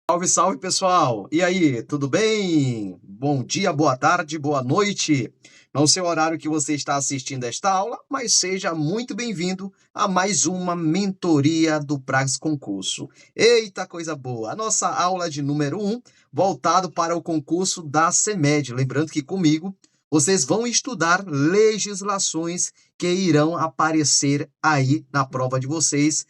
Salve, salve pessoal! E aí, tudo bem? Bom dia, boa tarde, boa noite. Não sei o horário que você está assistindo esta aula, mas seja muito bem-vindo a mais uma mentoria do Praxis Concurso. Eita, coisa boa! A nossa aula de número 1, voltado para o concurso da CEMED. Lembrando que comigo vocês vão estudar legislações que irão aparecer aí na prova de vocês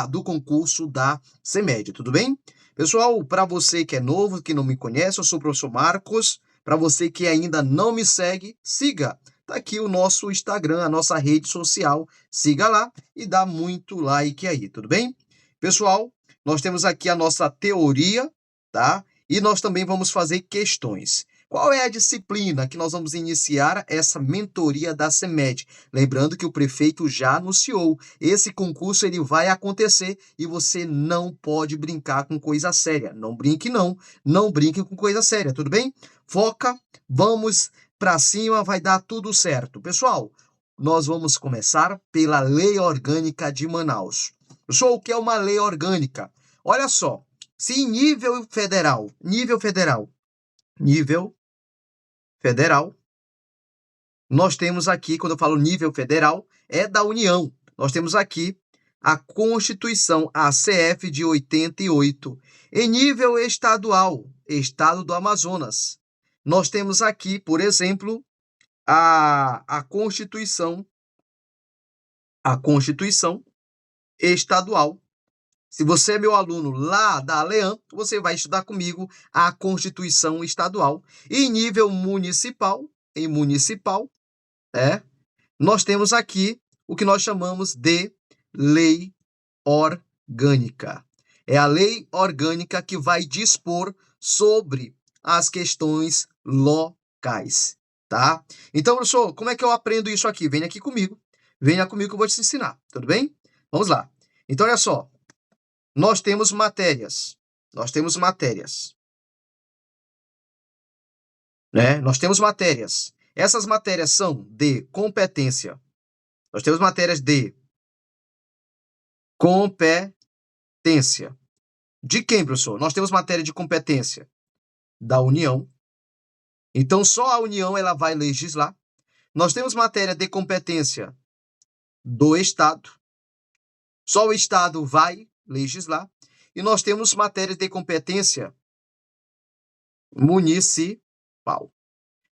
do concurso da CEMED, tudo bem? Pessoal, para você que é novo, que não me conhece, eu sou o professor Marcos. Para você que ainda não me segue, siga. Tá aqui o nosso Instagram, a nossa rede social. Siga lá e dá muito like aí, tudo bem? Pessoal, nós temos aqui a nossa teoria, tá? E nós também vamos fazer questões. Qual é a disciplina que nós vamos iniciar essa mentoria da CEMED? Lembrando que o prefeito já anunciou, esse concurso ele vai acontecer e você não pode brincar com coisa séria. Não brinque não, não brinque com coisa séria, tudo bem? Foca, vamos para cima, vai dar tudo certo. Pessoal, nós vamos começar pela Lei Orgânica de Manaus. Pessoal, o que é uma lei orgânica? Olha só, se em nível federal, nós temos aqui, quando eu falo nível federal, é da União. Nós temos aqui a Constituição, a CF de 88. Em nível estadual, Estado do Amazonas, nós temos aqui, por exemplo, a Constituição estadual. Se você é meu aluno lá da Alean, você vai estudar comigo a Constituição estadual. E em nível municipal, é, nós temos aqui o que nós chamamos de lei orgânica. É a lei orgânica que vai dispor sobre as questões locais, tá? Então, professor, como é que eu aprendo isso aqui? Venha comigo que eu vou te ensinar, tudo bem? Vamos lá. Então, olha só, nós temos matérias, né? Nós temos matérias. Essas matérias são de competência. Nós temos matérias de competência. De quem, professor? Nós temos matéria de competência da União. Então, só a União ela vai legislar. Nós temos matéria de competência do Estado. Só o Estado vai legislar. E nós temos matéria de competência municipal.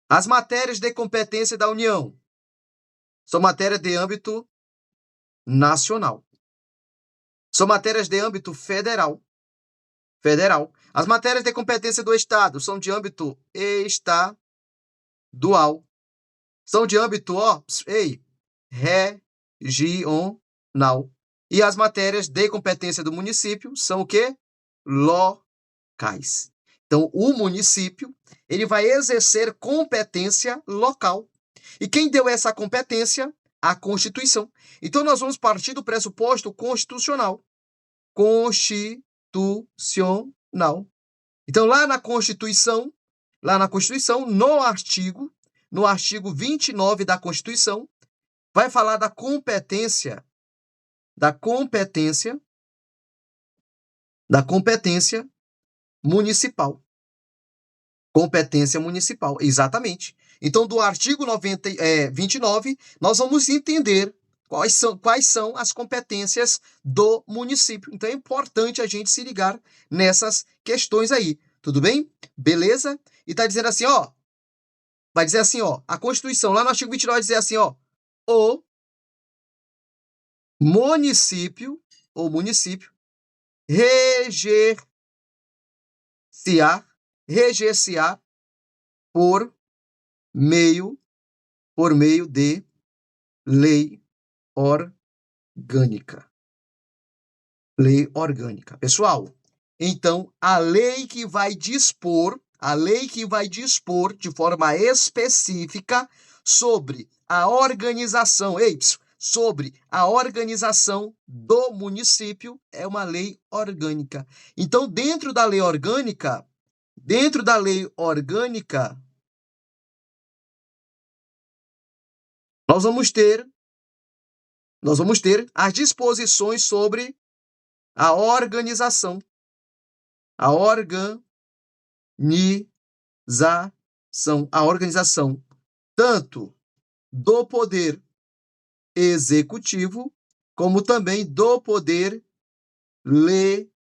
As matérias de competência da União são matérias de âmbito nacional. São matérias de âmbito federal. As matérias de competência do Estado são de âmbito estadual. São de âmbito, regional. E as matérias de competência do município são o quê? Locais. Então, o município, ele vai exercer competência local. E quem deu essa competência? A Constituição. Então, nós vamos partir do pressuposto constitucional. Constitucional. Então, lá na Constituição, no artigo 29 da Constituição, vai falar da competência municipal. Competência municipal, exatamente. Então, do artigo 29, nós vamos entender quais são as competências do município. Então, é importante a gente se ligar nessas questões aí. Tudo bem? Beleza? E está dizendo assim, vai dizer assim, a Constituição, lá no artigo 29, vai dizer assim, o município reger-se-á por meio de lei orgânica. Lei orgânica. Pessoal, então a lei que vai dispor de forma específica sobre a organização, sobre a organização do município é uma lei orgânica. Então, dentro da lei orgânica, nós vamos ter as disposições sobre a organização A organização tanto do poder executivo, como também do poder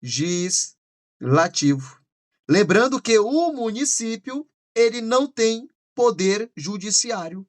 legislativo. Lembrando que o município, ele não tem poder judiciário.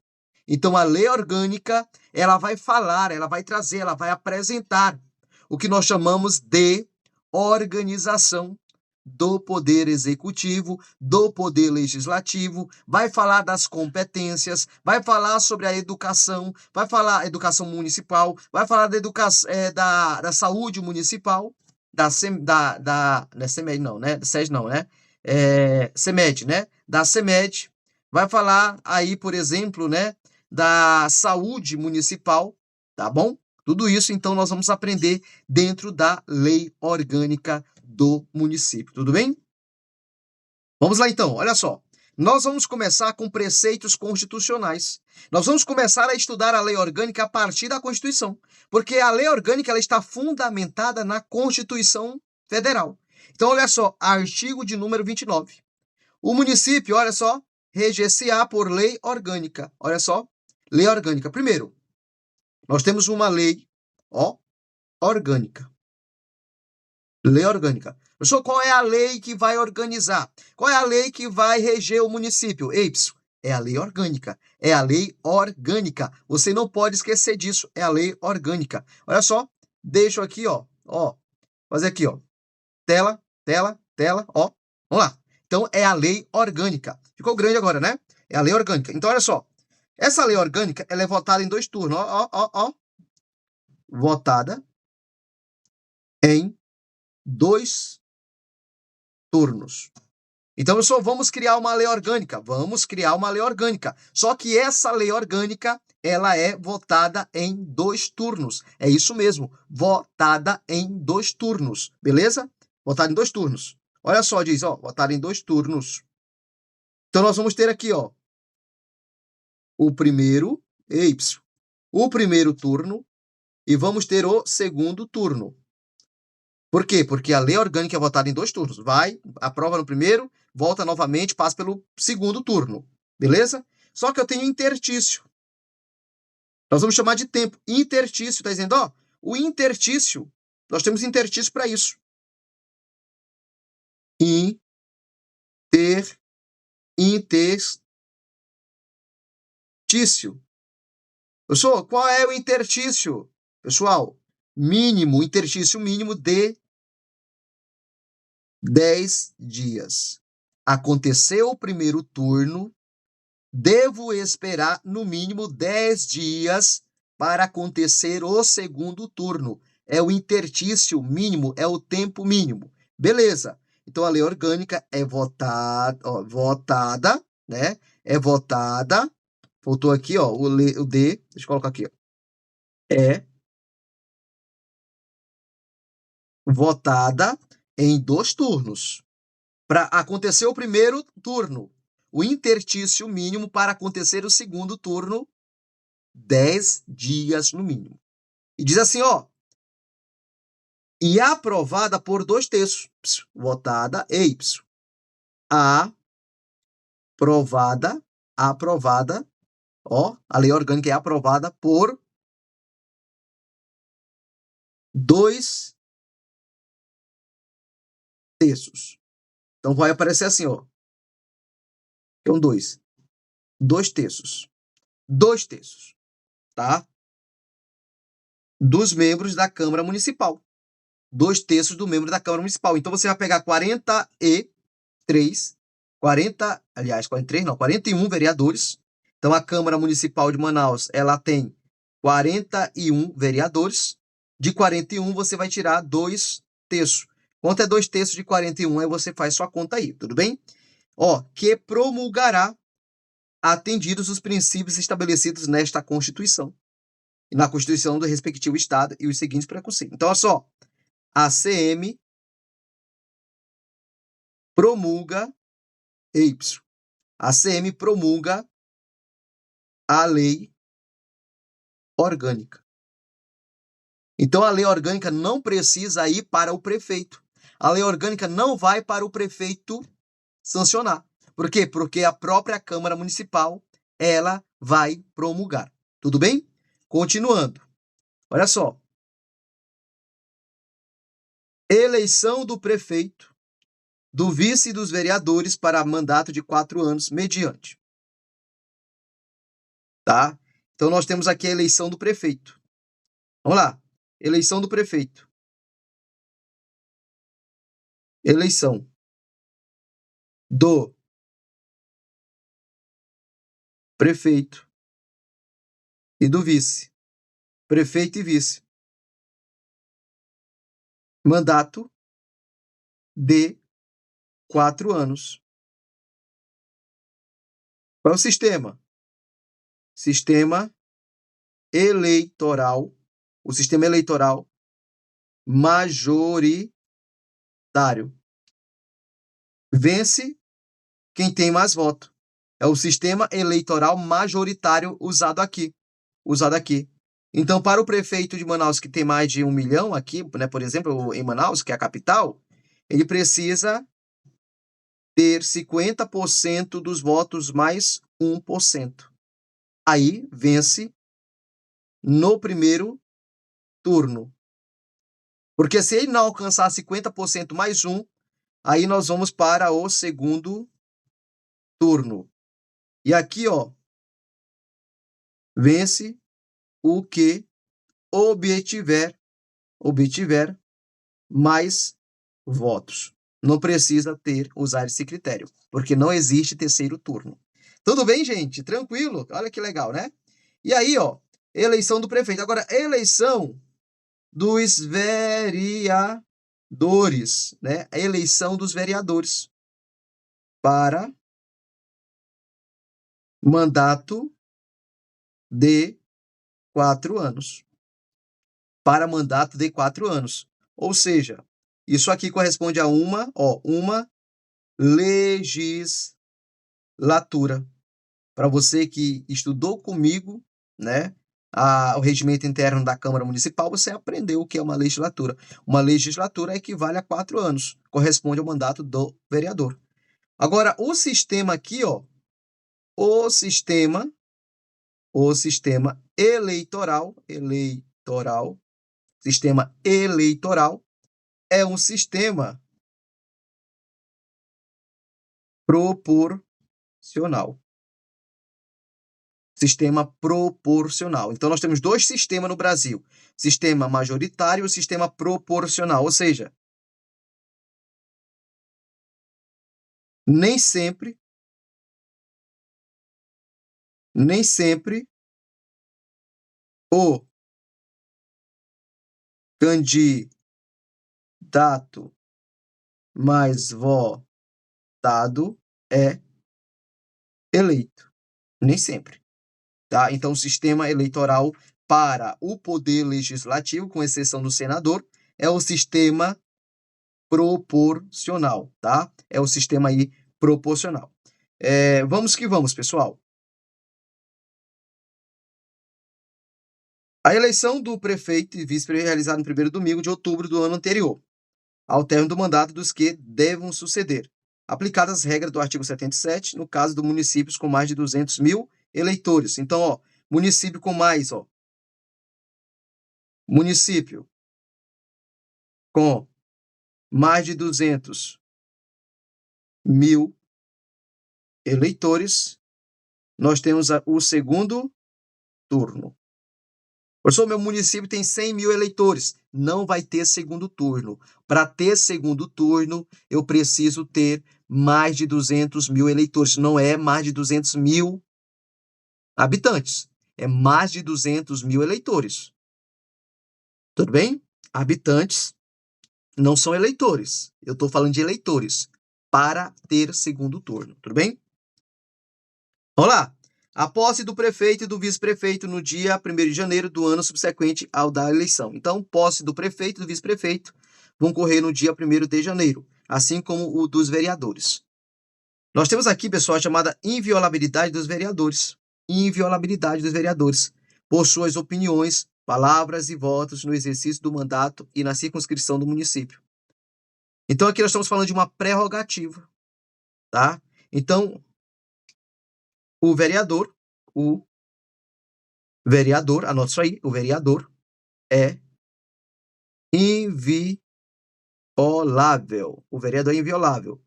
Então, a lei orgânica, ela vai falar, ela vai trazer, ela vai apresentar o que nós chamamos de organização do poder executivo, do poder legislativo, vai falar das competências, vai falar sobre a educação, vai falar educação municipal, vai falar da educação, da saúde municipal, da CEMED não, né? Da SED não, né? CEMED, né? Da CEMED, vai falar aí, por exemplo, né? Da saúde municipal, tá bom? Tudo isso, então, nós vamos aprender dentro da lei orgânica do município, tudo bem? Vamos lá, então, olha só. Nós vamos começar com preceitos constitucionais. Nós vamos começar a estudar a lei orgânica a partir da Constituição, porque a lei orgânica ela está fundamentada na Constituição Federal. Então, olha só, artigo de número 29. O município, olha só, reger-se-á por lei orgânica. Olha só, lei orgânica. Primeiro, nós temos uma lei, ó, orgânica. Lei orgânica. Professor, qual é a lei que vai organizar? Qual é a lei que vai reger o município? É a lei orgânica. É a lei orgânica. Você não pode esquecer disso. É a lei orgânica. Olha só, deixo aqui, ó, fazer aqui, ó, tela, ó. Vamos lá. Então, é a lei orgânica. Ficou grande agora, né? É a lei orgânica. Então, olha só. Essa lei orgânica, ela é votada em 2 turnos, ó. Votada em 2 turnos. Então, pessoal, vamos criar uma lei orgânica. Vamos criar uma lei orgânica. Só que essa lei orgânica, ela é votada em 2 turnos. É isso mesmo, votada em 2 turnos. Beleza? Votada em 2 turnos. Olha só, diz, ó, votada em 2 turnos. Então, nós vamos ter aqui, ó, o primeiro turno e vamos ter o segundo turno. Por quê? Porque a lei orgânica é votada em 2 turnos. Vai, aprova no primeiro, volta novamente, passa pelo segundo turno. Beleza? Só que eu tenho intertício. Nós vamos chamar de tempo. Intertício, tá dizendo, ó, o intertício, nós temos intertício para isso. Interstício. Pessoal, qual é o intertício? Pessoal, mínimo, intertício mínimo de 10 dias. Aconteceu o primeiro turno, devo esperar no mínimo 10 dias para acontecer o segundo turno. É o intertício mínimo, é o tempo mínimo. Beleza. Então, a lei orgânica é votada, né? É votada. Faltou aqui, ó, o D. Deixa eu colocar aqui, ó. É votada em 2 turnos. Para acontecer o primeiro turno, o intertício mínimo para acontecer o segundo turno, 10 dias no mínimo. E diz assim, ó, e aprovada por 2 terços. Votada aprovada, ó, a lei orgânica é aprovada por 2 terços. Então, vai aparecer assim, ó. Então, 2 terços. 2 terços, tá? Dos membros da Câmara Municipal. 2 terços do membro da Câmara Municipal. Então, você vai pegar 41 vereadores. Então, a Câmara Municipal de Manaus, ela tem 41 vereadores. De 41, você vai tirar 2 terços. Quanto é 2 terços de 41? Aí você faz sua conta aí, tudo bem? Ó, que promulgará, atendidos os princípios estabelecidos nesta Constituição e na Constituição do respectivo Estado e os seguintes preconceitos. Então, olha só, a CM promulga a CM promulga a lei orgânica. Então, a lei orgânica não precisa ir para o prefeito. A lei orgânica não vai para o prefeito sancionar. Por quê? Porque a própria Câmara Municipal, ela vai promulgar. Tudo bem? Continuando. Olha só. Eleição do prefeito, do vice e dos vereadores para mandato de 4 anos, mediante. Tá? Então, nós temos aqui a eleição do prefeito. Vamos lá. Eleição do prefeito. Eleição do prefeito e do vice. Prefeito e vice. Mandato de 4 anos. Qual é o sistema? Sistema eleitoral. O sistema eleitoral majoritário. Vence quem tem mais voto. É o sistema eleitoral majoritário usado aqui. Então, para o prefeito de Manaus, que tem mais de 1 milhão aqui, né, por exemplo, em Manaus, que é a capital, ele precisa ter 50% dos votos mais 1%. Aí, vence no primeiro turno. Porque se ele não alcançar 50% mais 1, aí nós vamos para o segundo turno. E aqui, ó, vence o que obtiver mais votos. Não precisa usar esse critério, porque não existe terceiro turno. Tudo bem, gente? Tranquilo? Olha que legal, né? E aí, ó, eleição do prefeito. Agora, eleição dos vereadores, né? A eleição dos vereadores para mandato de 4 anos. Para mandato de 4 anos. Ou seja, isso aqui corresponde a uma legislatura. Para você que estudou comigo, né, o regimento interno da Câmara Municipal, você aprendeu o que é uma legislatura. Uma legislatura equivale a 4 anos, corresponde ao mandato do vereador. Agora, o sistema aqui, ó, o sistema eleitoral, sistema eleitoral é um sistema proporcional. Sistema proporcional. Então, nós temos 2 sistemas no Brasil. Sistema majoritário e o sistema proporcional. Ou seja, nem sempre o candidato mais votado é eleito. Nem sempre. Tá? Então, o sistema eleitoral para o poder legislativo, com exceção do senador, é o sistema proporcional, tá? É o sistema aí proporcional. Vamos que vamos, pessoal. A eleição do prefeito e vice-prefeito é realizada no primeiro domingo de outubro do ano anterior, ao término do mandato dos que devam suceder, aplicadas as regras do artigo 77, no caso de municípios com mais de 200 mil eleitores. Então, ó, município com mais, ó, município com mais de 200 mil eleitores, nós temos o segundo turno. Professor, meu município tem 100 mil eleitores. Não vai ter segundo turno. Para ter segundo turno, eu preciso ter mais de 200 mil eleitores. Não é mais de 200 mil habitantes. É mais de 200 mil eleitores. Tudo bem? Habitantes não são eleitores. Eu estou falando de eleitores para ter segundo turno. Tudo bem? Vamos lá. A posse do prefeito e do vice-prefeito no dia 1º de janeiro do ano subsequente ao da eleição. Então, posse do prefeito e do vice-prefeito vão ocorrer no dia 1º de janeiro, assim como o dos vereadores. Nós temos aqui, pessoal, a chamada inviolabilidade dos vereadores. Inviolabilidade dos vereadores por suas opiniões, palavras e votos no exercício do mandato e na circunscrição do município. Então, aqui nós estamos falando de uma prerrogativa, tá? Então, o vereador, anota isso aí, o vereador é inviolável. O vereador é inviolável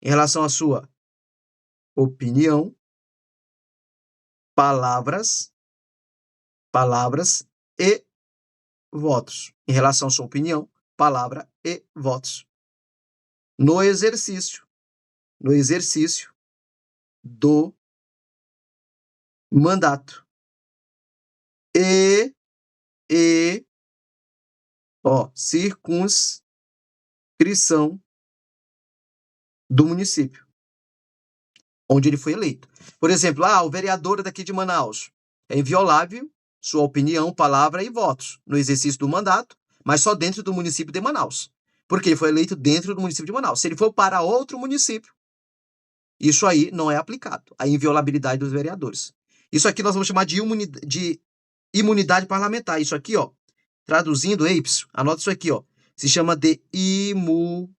em relação à sua opinião, palavras e votos. Em relação à sua opinião, palavra e votos. No exercício do mandato. Circunscrição do município onde ele foi eleito. Por exemplo, o vereador daqui de Manaus é inviolável sua opinião, palavra e votos no exercício do mandato, mas só dentro do município de Manaus. Porque ele foi eleito dentro do município de Manaus. Se ele for para outro município, isso aí não é aplicado, a inviolabilidade dos vereadores. Isso aqui nós vamos chamar de imunidade parlamentar. Isso aqui, ó, traduzindo, anota isso aqui, ó, se chama de imunidade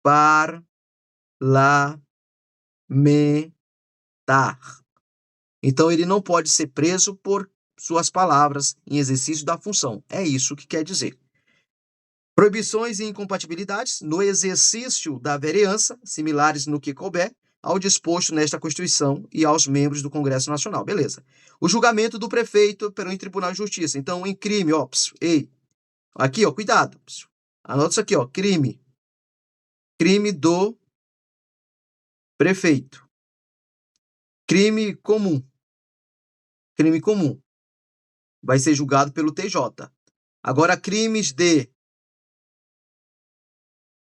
parlamentar. Então, ele não pode ser preso por suas palavras em exercício da função. É isso que quer dizer. Proibições e incompatibilidades no exercício da vereança, similares no que couber ao disposto nesta Constituição e aos membros do Congresso Nacional. Beleza. O julgamento do prefeito perante o Tribunal de Justiça. Então, em crime, aqui, ó, cuidado. Anota isso aqui, ó, crime do prefeito. Crime comum. Vai ser julgado pelo TJ. Agora, crimes de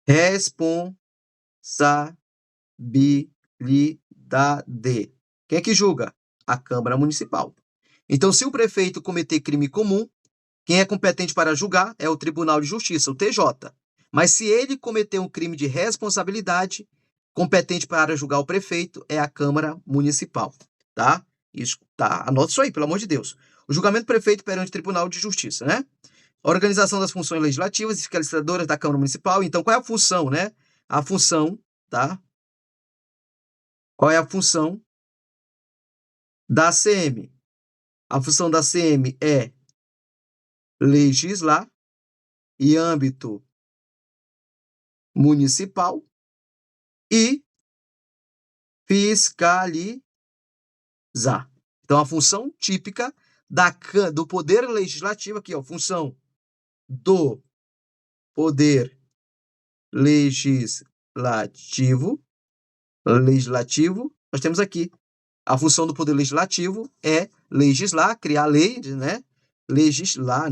responsabilidade. Quem é que julga? A Câmara Municipal. Então, se o prefeito cometer crime comum, quem é competente para julgar é o Tribunal de Justiça, o TJ. Mas se ele cometer um crime de responsabilidade, competente para julgar o prefeito é a Câmara Municipal, tá? Isso, tá? Anota isso aí, pelo amor de Deus. O julgamento do prefeito perante o Tribunal de Justiça, né? A organização das funções legislativas e fiscalizadoras da Câmara Municipal. Então, qual é a função, né? A função, tá? Qual é a função da ACM? A função da ACM é legislar em âmbito municipal e fiscalizar. Então, a função típica do Poder Legislativo, aqui, ó, função do Poder Legislativo, nós temos aqui, a função do Poder Legislativo é legislar, criar lei, né? Legislar,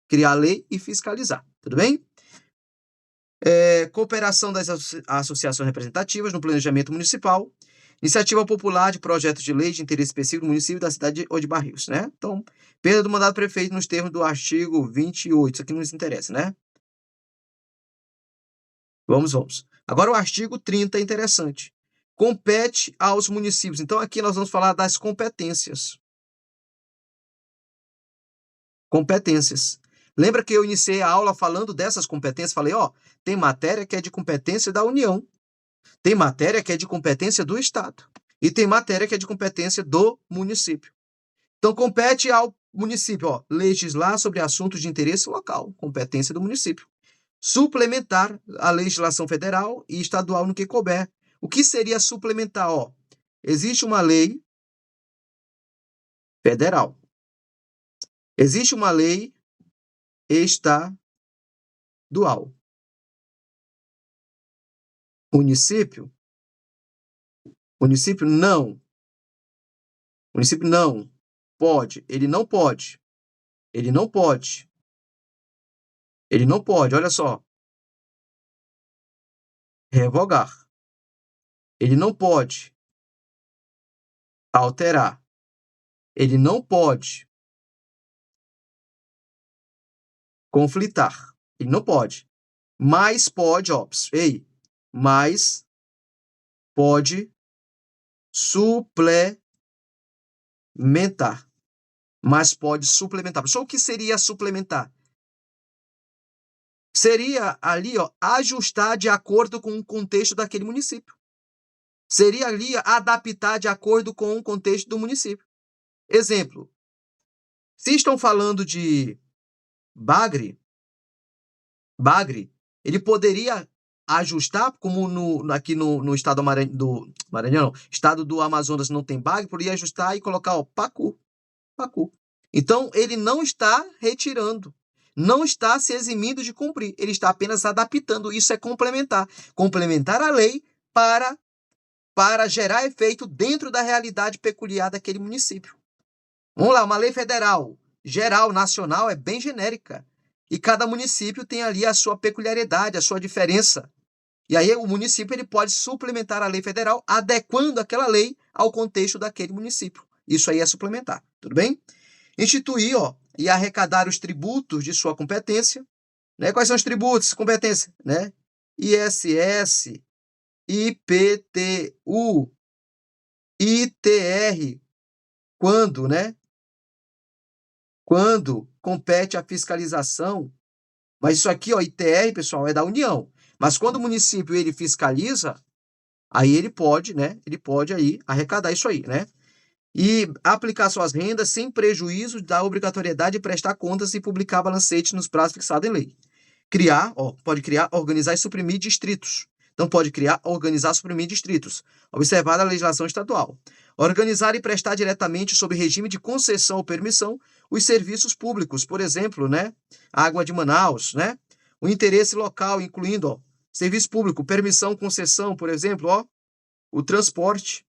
criar lei e fiscalizar, tudo bem? Cooperação das associações representativas no planejamento municipal, iniciativa popular de projetos de lei de interesse específico do município, da cidade ou de Barreiros, né? Então, perda do mandato do prefeito nos termos do artigo 28, isso aqui não nos interessa, né? Vamos. Agora o artigo 30 é interessante. Compete aos municípios. Então, aqui nós vamos falar das competências. Lembra que eu iniciei a aula falando dessas competências? Falei, tem matéria que é de competência da União, tem matéria que é de competência do Estado e tem matéria que é de competência do município. Então, compete ao município, legislar sobre assuntos de interesse local, competência do município. Suplementar a legislação federal e estadual no que couber. O que seria suplementar? Existe uma lei federal. Existe uma lei estadual. Município não pode. Ele não pode, olha só. Revogar. Ele não pode alterar. Ele não pode conflitar. Ele não pode. Mas pode, mas pode suplementar. mas pode suplementar. Só o que seria suplementar? Seria ali, ó, ajustar de acordo com o contexto daquele município. Seria ali adaptar de acordo com o contexto do município. Exemplo, se estão falando de bagre, ele poderia ajustar, como aqui no estado do Maranhão, estado do Amazonas não tem bagre, poderia ajustar e colocar, ó, pacu. Então, ele não está retirando, não está se eximindo de cumprir, ele está apenas adaptando. Isso é complementar. Complementar a lei para gerar efeito dentro da realidade peculiar daquele município. Vamos lá, uma lei federal, geral, nacional, é bem genérica. E cada município tem ali a sua peculiaridade, a sua diferença. E aí o município ele pode suplementar a lei federal, adequando aquela lei ao contexto daquele município. Isso aí é suplementar, tudo bem? Instituir, ó, e arrecadar os tributos de sua competência. Né? Quais são os tributos, competência? Né? ISS, IPTU, ITR, quando, né? Quando compete a fiscalização, mas isso aqui, ó, ITR, pessoal, é da União. Mas quando o município ele fiscaliza, aí ele pode, né? Ele pode aí arrecadar isso aí, né? E aplicar suas rendas sem prejuízo da obrigatoriedade de prestar contas e publicar balancete nos prazos fixados em lei. Criar, ó, pode criar, organizar e suprimir distritos. Então, pode criar, organizar, suprimir distritos, observada a legislação estadual. Organizar e prestar diretamente, sob regime de concessão ou permissão, os serviços públicos, por exemplo, né? Água de Manaus, né? O interesse local, incluindo, ó, serviço público, permissão, concessão, por exemplo, ó, o transporte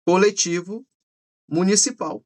coletivo municipal.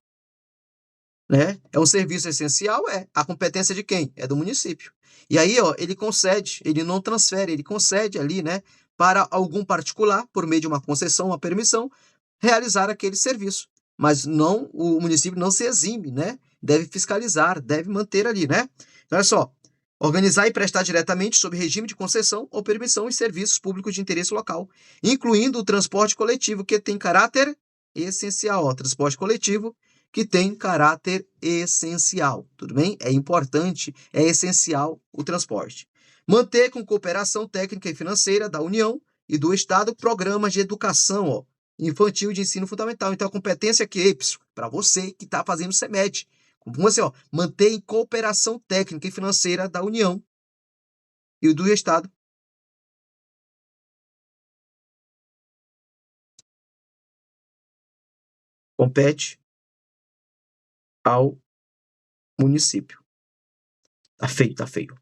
Né? É um serviço essencial? É. A competência de quem? É do município. E aí, ó, ele concede, ele não transfere, ele concede ali, né, para algum particular, por meio de uma concessão, uma permissão, realizar aquele serviço. Mas não, o município não se exime, né? Deve fiscalizar, deve manter ali, né? Então, olha só. Organizar e prestar diretamente sob regime de concessão ou permissão os serviços públicos de interesse local, incluindo o transporte coletivo, que tem caráter essencial. Ó, transporte coletivo que tem caráter essencial, tudo bem? É importante, é essencial o transporte. Manter com cooperação técnica e financeira da União e do Estado programas de educação, ó, infantil e de ensino fundamental. Então, a competência aqui, para você que está fazendo CEMED, como assim, ó, manter em cooperação técnica e financeira da União e do Estado. Compete ao município. Tá feio, tá feio.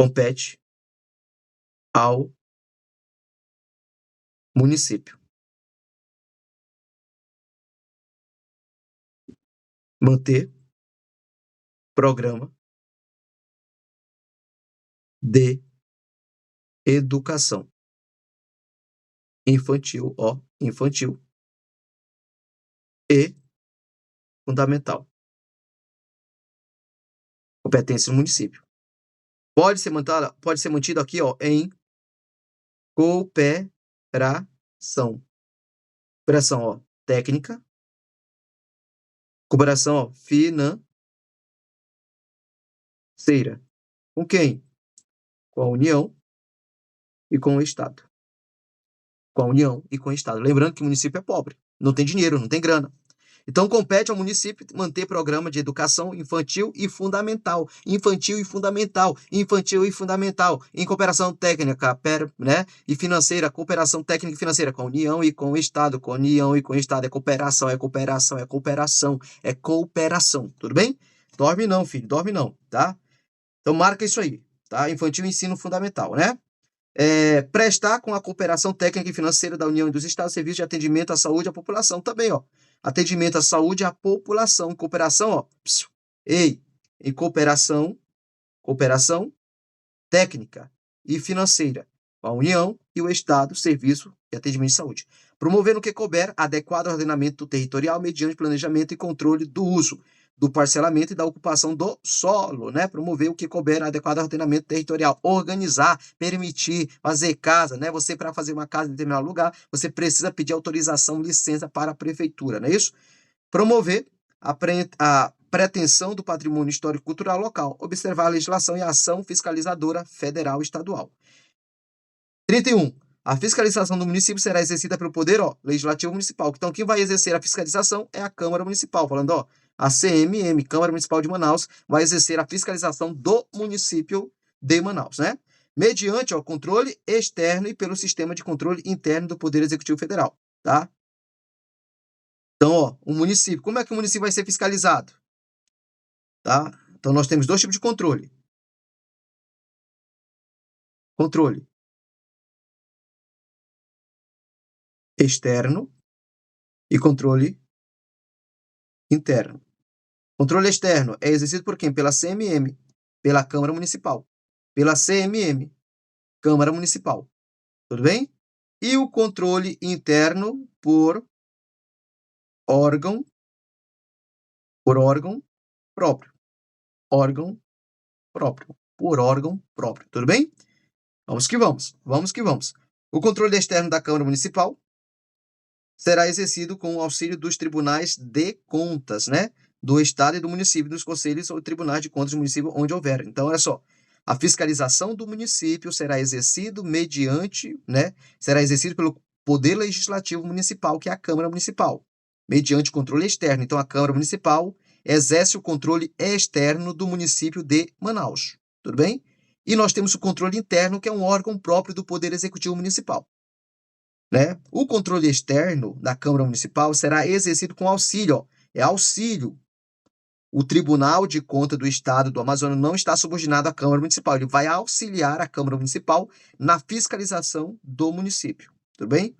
Compete ao município. Manter programa de educação infantil, ó, infantil e fundamental. Competência do município. Pode ser mantido aqui, ó, em cooperação. Cooperação, ó, técnica. Cooperação, ó, financeira. Com quem? Com a União e com o Estado. Com a União e com o Estado. Lembrando que o município é pobre, não tem dinheiro, não tem grana. Então, compete ao município manter programa de educação infantil e fundamental, em cooperação técnica, né, e financeira, cooperação técnica e financeira, com a União e com o Estado, é cooperação, tudo bem? Dorme não, filho, dorme não, tá? Então, marca isso aí, tá? Infantil e ensino fundamental, né? Prestar com a cooperação técnica e financeira da União e dos Estados serviços de atendimento à saúde à população também, ó. Atendimento à saúde à população. Cooperação, ó. Em cooperação técnica e financeira com a União e o Estado, serviço de atendimento de saúde. Promover no que couber adequado ordenamento territorial mediante planejamento e controle do uso do parcelamento e da ocupação do solo, né? Promover o que couber adequado ordenamento territorial, organizar, permitir, fazer casa, né? Você, para fazer uma casa em determinado lugar, você precisa pedir autorização, licença para a prefeitura, não é isso? Promover a pretensão do patrimônio histórico-cultural local, observar a legislação e a ação fiscalizadora federal e estadual. 31. A fiscalização do município será exercida pelo Poder Legislativo Municipal. Então, quem vai exercer a fiscalização é a Câmara Municipal. Falando, a CMM, Câmara Municipal de Manaus, vai exercer a fiscalização do município de Manaus, né? Mediante o controle externo e pelo sistema de controle interno do Poder Executivo Federal, tá? Então, o município, como é que o município vai ser fiscalizado? Tá? Então, nós temos dois tipos de controle. Controle externo e controle interno. Controle externo é exercido por quem? Pela CMM, pela Câmara Municipal. Pela CMM, Câmara Municipal. Tudo bem? E o controle interno por órgão próprio. Órgão próprio. Por órgão próprio. Tudo bem? Vamos que vamos. Vamos que vamos. O controle externo da Câmara Municipal será exercido com o auxílio dos tribunais de contas, né? Do Estado e do município, dos conselhos ou tribunais de contas do município, onde houver. Então, olha só, a fiscalização do município será exercido mediante, né? Será exercido pelo Poder Legislativo Municipal, que é a Câmara Municipal, mediante controle externo. Então, a Câmara Municipal exerce o controle externo do município de Manaus. Tudo bem? E nós temos o controle interno, que é um órgão próprio do Poder Executivo Municipal. Né? O controle externo da Câmara Municipal será exercido com auxílio, auxílio. O Tribunal de Contas do Estado do Amazonas não está subordinado à Câmara Municipal, ele vai auxiliar a Câmara Municipal na fiscalização do município, tudo bem?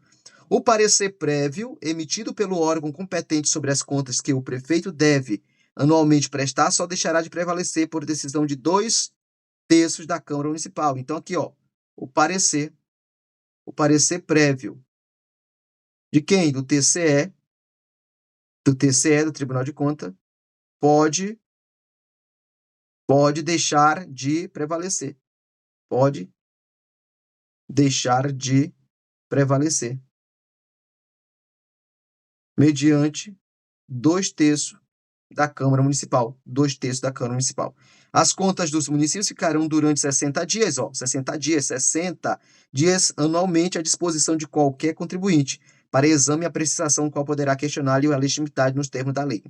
O parecer prévio emitido pelo órgão competente sobre as contas que o prefeito deve anualmente prestar só deixará de prevalecer por decisão de 2/3 da Câmara Municipal. Então aqui, o parecer prévio de quem? Do TCE, do Tribunal de Contas, pode deixar de prevalecer. Pode deixar de prevalecer. Mediante 2/3 da Câmara Municipal. 2/3 da Câmara Municipal. As contas dos municípios ficarão durante 60 dias, 60 dias anualmente à disposição de qualquer contribuinte, para exame e apreciação, qual poderá questionar-lhe a legitimidade nos termos da lei.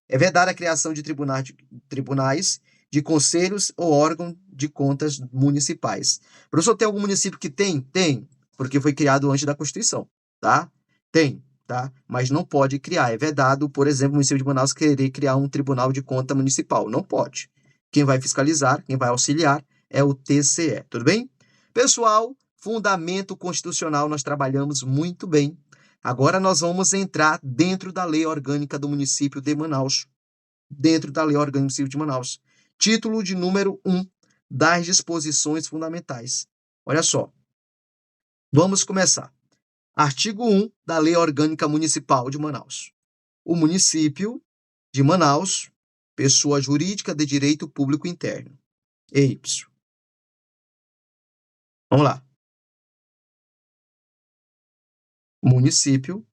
É vedada a criação de tribunais, de conselhos ou órgão de contas municipais. Professor, tem algum município que tem? Tem, porque foi criado antes da Constituição, tá? Tem, tá? Mas não pode criar. É vedado, por exemplo, o município de Manaus querer criar um tribunal de conta municipal. Não pode. Quem vai fiscalizar, quem vai auxiliar é o TCE, tudo bem? Pessoal, fundamento constitucional nós trabalhamos muito bem. Agora nós vamos entrar dentro da lei orgânica do município de Manaus. Dentro da lei orgânica do município de Manaus. Título de número 1 das disposições fundamentais. Olha só. Vamos começar. Artigo 1 da Lei Orgânica Municipal de Manaus. O município de Manaus, pessoa jurídica de direito público interno. EY. Vamos lá. Município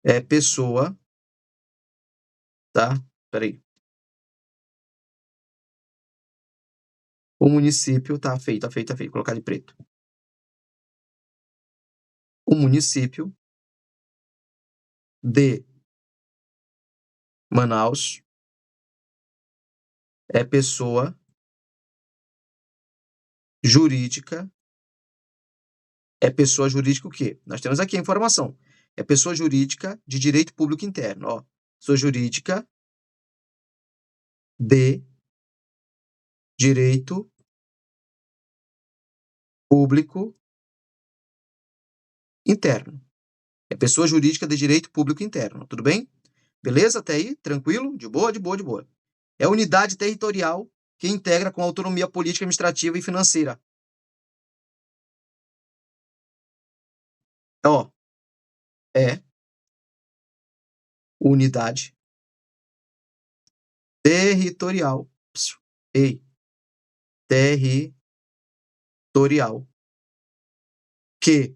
é pessoa, tá? Peraí. O município, tá feito. Colocar de preto. O município de Manaus é pessoa jurídica. É pessoa jurídica o quê? Nós temos aqui a informação. É pessoa jurídica de direito público interno. Pessoa jurídica de direito público interno. É pessoa jurídica de direito público interno. Tudo bem? Beleza? Até aí? Tranquilo? De boa, de boa, de boa. É unidade territorial que integra com autonomia política, administrativa e financeira. É unidade territorial, territorial, que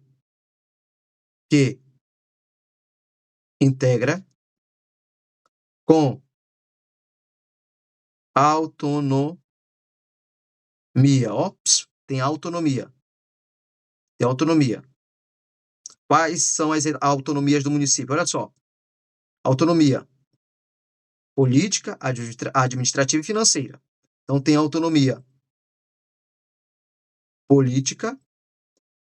integra com autonomia, tem autonomia, Quais são as autonomias do município? Olha só, autonomia política, administrativa e financeira. Então, tem autonomia política,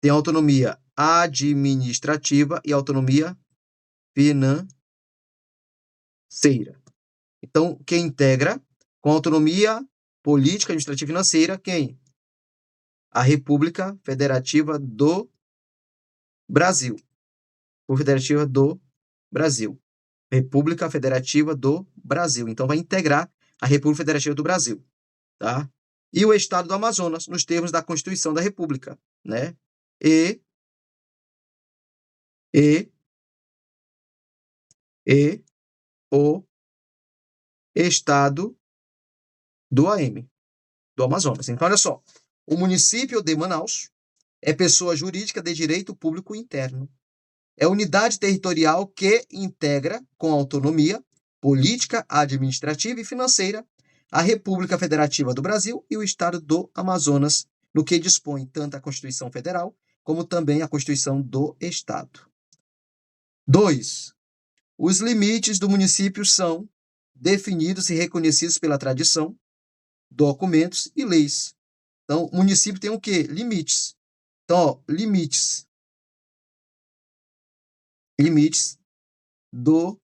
tem autonomia administrativa e autonomia financeira. Então, quem integra com autonomia política, administrativa e financeira, quem? A República Federativa do Brasil. Federativa do Brasil. República Federativa do Brasil. Então, vai integrar a República Federativa do Brasil, tá? E o Estado do Amazonas, nos termos da Constituição da República, né? E o Estado do AM, do Amazonas. Então, olha só, o município de Manaus é pessoa jurídica de direito público interno. É unidade territorial que integra com autonomia política, administrativa e financeira a República Federativa do Brasil e o Estado do Amazonas, no que dispõe tanto a Constituição Federal como também a Constituição do Estado. 2. Os limites do município são definidos e reconhecidos pela tradição, documentos e leis. Então, o município tem o quê? Limites. Então, ó, limites do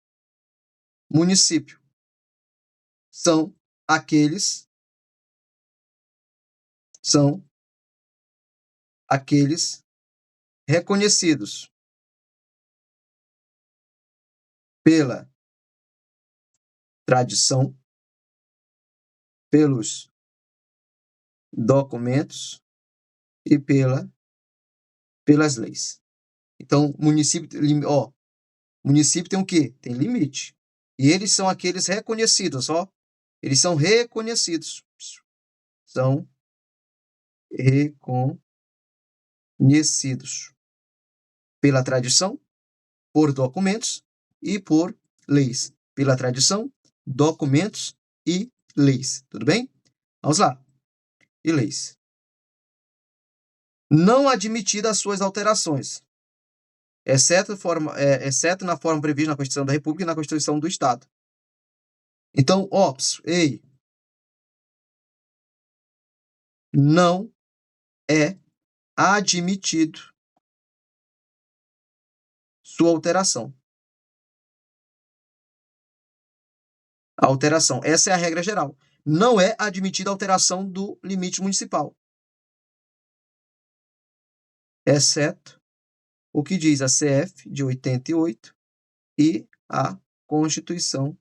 município são aqueles reconhecidos pela tradição, pelos documentos e pelas leis. Então, município tem o quê? Tem limite. E eles são aqueles reconhecidos, ó. Eles são reconhecidos. São reconhecidos pela tradição, por documentos e por leis. Pela tradição, documentos e leis. Tudo bem? Vamos lá. E leis. Não admitidas as suas alterações, exceto na forma prevista na Constituição da República e na Constituição do Estado. Então, não é admitido sua alteração. Alteração. Essa é a regra geral. Não é admitida a alteração do limite municipal, exceto o que diz a CF de 88 e a Constituição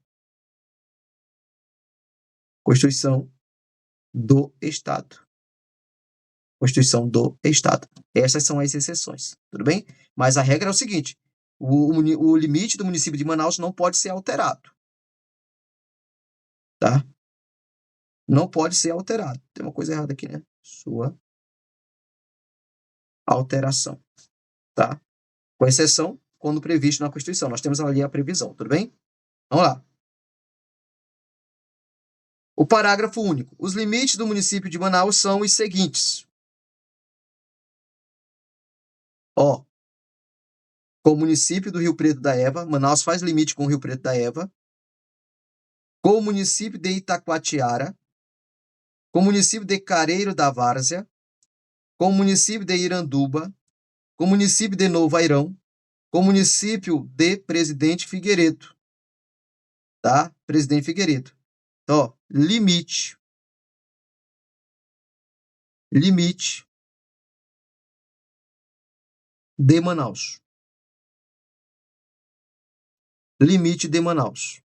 do Estado. Constituição do Estado. Essas são as exceções, tudo bem? Mas a regra é o seguinte, o limite do município de Manaus não pode ser alterado, tá? Não pode ser alterado. Tem uma coisa errada aqui, né? Sua alteração, tá? Com exceção quando previsto na Constituição. Nós temos ali a previsão, tudo bem? Vamos lá. O parágrafo único. Os limites do município de Manaus são os seguintes. Ó, com o município do Rio Preto da Eva, Manaus faz limite com o Rio Preto da Eva, com o município de Itacoatiara, com o município de Careiro da Várzea, com o município de Iranduba, com o município de Novo Airão, com o município de Presidente Figueiredo, tá? Presidente Figueiredo. Então, ó, limite de Manaus. Limite de Manaus.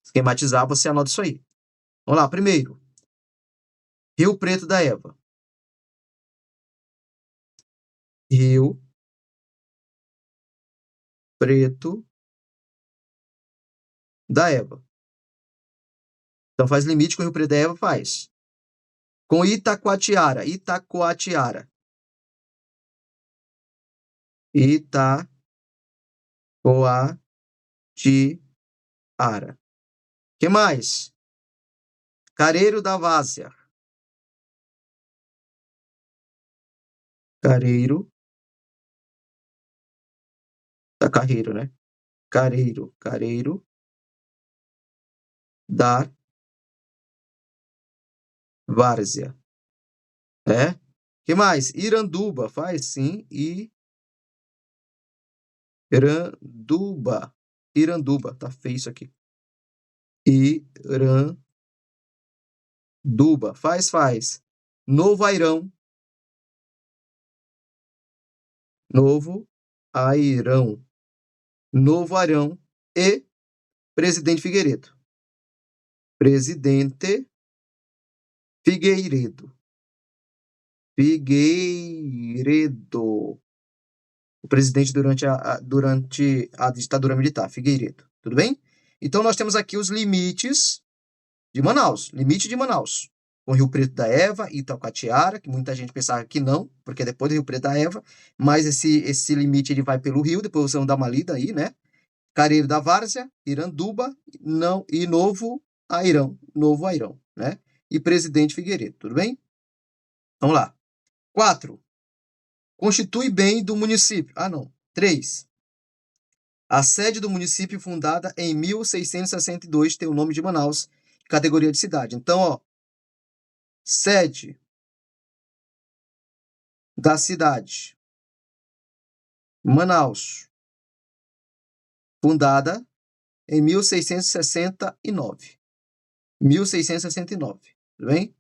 Esquematizar, você anota isso aí. Vamos lá, primeiro. Rio Preto da Eva. Rio Preto da Eva. Então faz limite com o Rio Preto da Eva, faz. Com Itacoatiara, Itacoatiara. Itacoatiara. Que mais? Careiro da Várzea. Careiro da Carreiro, né? Careiro da Várzea. É? Que mais? Iranduba, faz sim. Iranduba, tá feio isso aqui. Iranduba, faz. Novo Airão. Novo Airão. Novo Airão e Presidente Figueiredo. Presidente Figueiredo. Figueiredo. O presidente durante a ditadura militar, Figueiredo. Tudo bem? Então, nós temos aqui os limites de Manaus. Limite de Manaus. Com Rio Preto da Eva, Itacoatiara, que muita gente pensava que não, porque é depois do Rio Preto da Eva, mas esse limite ele vai pelo rio, depois vocês vão dar uma lida aí, né? Careiro da Várzea, Iranduba, não, e Novo Airão, né? E Presidente Figueiredo, tudo bem? Vamos lá. 4. Constitui bem do município. 3. A sede do município fundada em 1662 tem o nome de Manaus, categoria de cidade. Então, ó, sede da cidade, Manaus, fundada em 1669. 1669, tudo bem?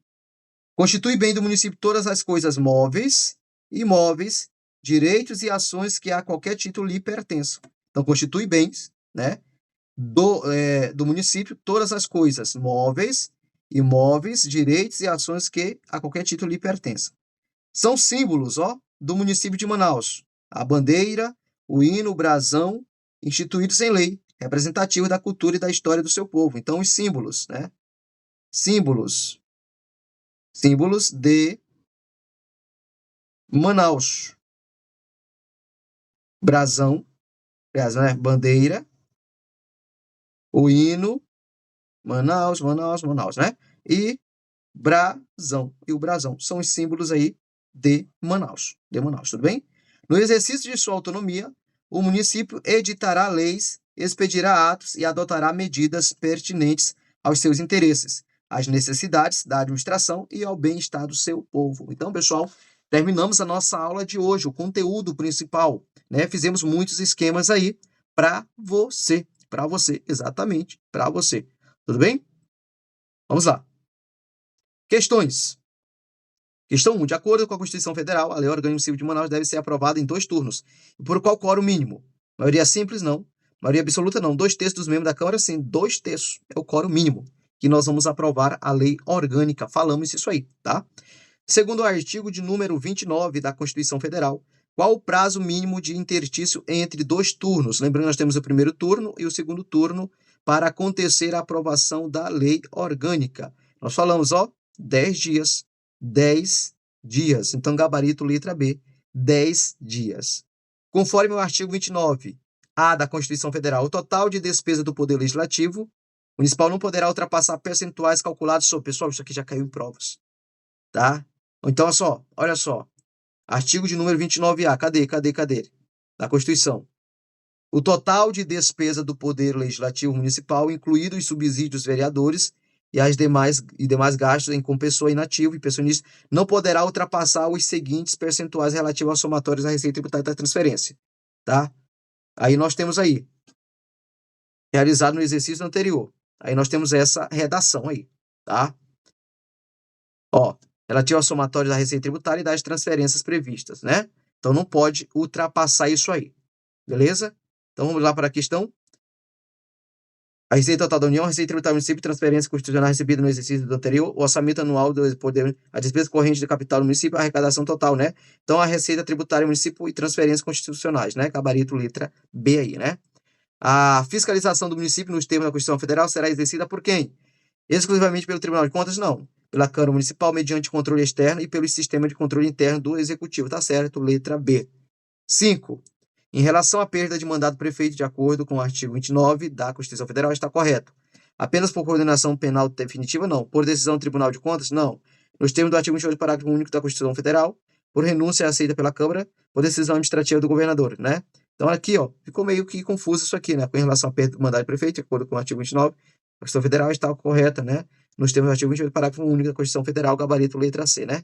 Constitui bem do município todas as coisas móveis, imóveis, direitos e ações que a qualquer título lhe pertençam. Então, constitui bens, né, do município todas as coisas móveis, imóveis, direitos e ações que a qualquer título lhe pertençam. São símbolos, ó, do município de Manaus. A bandeira, o hino, o brasão, instituídos em lei, representativos da cultura e da história do seu povo. Então, os símbolos, né? Símbolos de Manaus. Brasão, né? Bandeira, o hino, Manaus, né? E brasão. E o brasão são os símbolos aí de Manaus, tudo bem? No exercício de sua autonomia, o município editará leis, expedirá atos e adotará medidas pertinentes aos seus interesses, às necessidades da administração e ao bem-estar do seu povo. Então, pessoal, terminamos a nossa aula de hoje, o conteúdo principal, né? Fizemos muitos esquemas aí para você, exatamente, para você. Tudo bem? Vamos lá. Questões. Questão 1. De acordo com a Constituição Federal, a Lei Orgânica Municipal de Manaus deve ser aprovada em 2 turnos. E por qual quórum mínimo? Maioria simples, não. Maioria absoluta, não. 2/3 dos membros da Câmara, sim. 2/3 é o quórum mínimo que nós vamos aprovar a Lei Orgânica. Falamos isso aí, tá? Segundo o artigo de número 29 da Constituição Federal, qual o prazo mínimo de interstício entre 2 turnos? Lembrando, nós temos o primeiro turno e o segundo turno para acontecer a aprovação da Lei Orgânica. Nós falamos, ó, 10 dias. 10 dias. Então, gabarito letra B, 10 dias. Conforme o artigo 29A da Constituição Federal, o total de despesa do Poder Legislativo Municipal não poderá ultrapassar percentuais calculados sobre... Pessoal, isso aqui já caiu em provas, tá? Então, olha só. Artigo de número 29A. Cadê? Da Constituição. O total de despesa do Poder Legislativo Municipal, incluídos os subsídios dos vereadores, e as demais gastos com pessoa inativa e pensionista, não poderá ultrapassar os seguintes percentuais relativos aos somatórios da Receita Tributária da Transferência, tá? Aí nós temos aí, realizado no exercício anterior. Aí nós temos essa redação aí, tá? Ó, relativo ao somatório da Receita Tributária e das transferências previstas, né? Então não pode ultrapassar isso aí, beleza? Então vamos lá para a questão. A receita total da União, a receita tributária do município, transferência constitucional recebida no exercício do anterior, o orçamento anual do poder, a despesa corrente do capital do município, a arrecadação total, né? Então, a receita tributária do município e transferências constitucionais, né? Gabarito letra B aí, né? A fiscalização do município nos termos da Constituição Federal será exercida por quem? Exclusivamente pelo Tribunal de Contas? Não. Pela Câmara Municipal, mediante controle externo e pelo sistema de controle interno do Executivo. Tá certo, letra B. 5. Em relação à perda de mandato do prefeito, de acordo com o artigo 29 da Constituição Federal, está correto. Apenas por condenação penal definitiva? Não. Por decisão do Tribunal de Contas? Não. Nos termos do artigo 28, parágrafo único da Constituição Federal, por renúncia aceita pela Câmara, por decisão administrativa do governador, né? Então, aqui, ó, ficou meio que confuso isso aqui, né? Com relação à perda do mandato do prefeito, de acordo com o artigo 29, a Constituição Federal está correta, né? Nos termos do artigo 28, parágrafo único da Constituição Federal, gabarito letra C, né?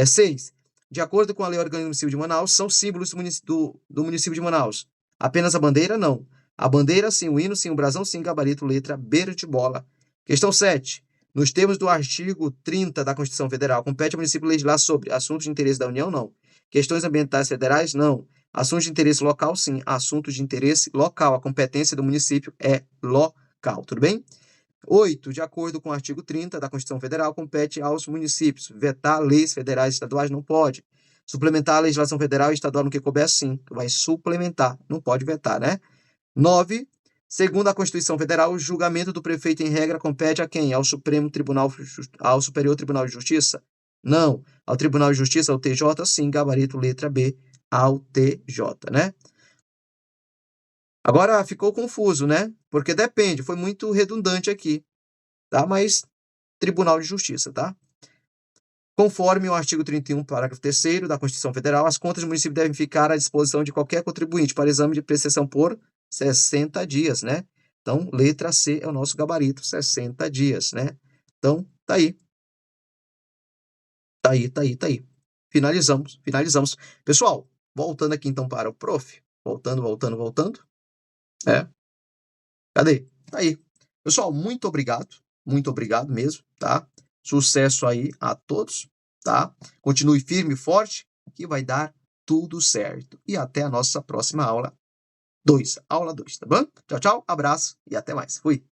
6. De acordo com a Lei Orgânica do Município de Manaus, são símbolos do município de Manaus. Apenas a bandeira, não. A bandeira, sim. O hino, sim. O brasão, sim. Gabarito, letra B de bola. Questão 7. Nos termos do artigo 30 da Constituição Federal, compete ao município legislar sobre assuntos de interesse da União? Não. Questões ambientais federais? Não. Assuntos de interesse local? Sim. Assuntos de interesse local. A competência do município é local. Tudo bem? 8. De acordo com o artigo 30 da Constituição Federal, compete aos municípios vetar leis federais e estaduais? Não pode. Suplementar a legislação federal e estadual no que couber? Sim. Vai suplementar, não pode vetar, né? 9. Segundo a Constituição Federal, o julgamento do prefeito, em regra, compete a quem? Ao Supremo Tribunal, ao Superior Tribunal de Justiça? Não. Ao Tribunal de Justiça, ao TJ? Sim. Gabarito, letra B, ao TJ, né? Agora ficou confuso, né? Porque depende, foi muito redundante aqui, tá? Mas Tribunal de Justiça, tá? Conforme o artigo 31, parágrafo 3º da Constituição Federal, as contas do município devem ficar à disposição de qualquer contribuinte para exame de prestação por 60 dias, né? Então, letra C é o nosso gabarito, 60 dias, né? Então, tá aí. Tá aí. Finalizamos. Pessoal, voltando aqui então para o prof. Voltando. Cadê? Tá aí. Pessoal, muito obrigado mesmo, tá? Sucesso aí a todos, tá? Continue firme e forte, que vai dar tudo certo. E até a nossa próxima aula 2, tá bom? Tchau, abraço e até mais. Fui.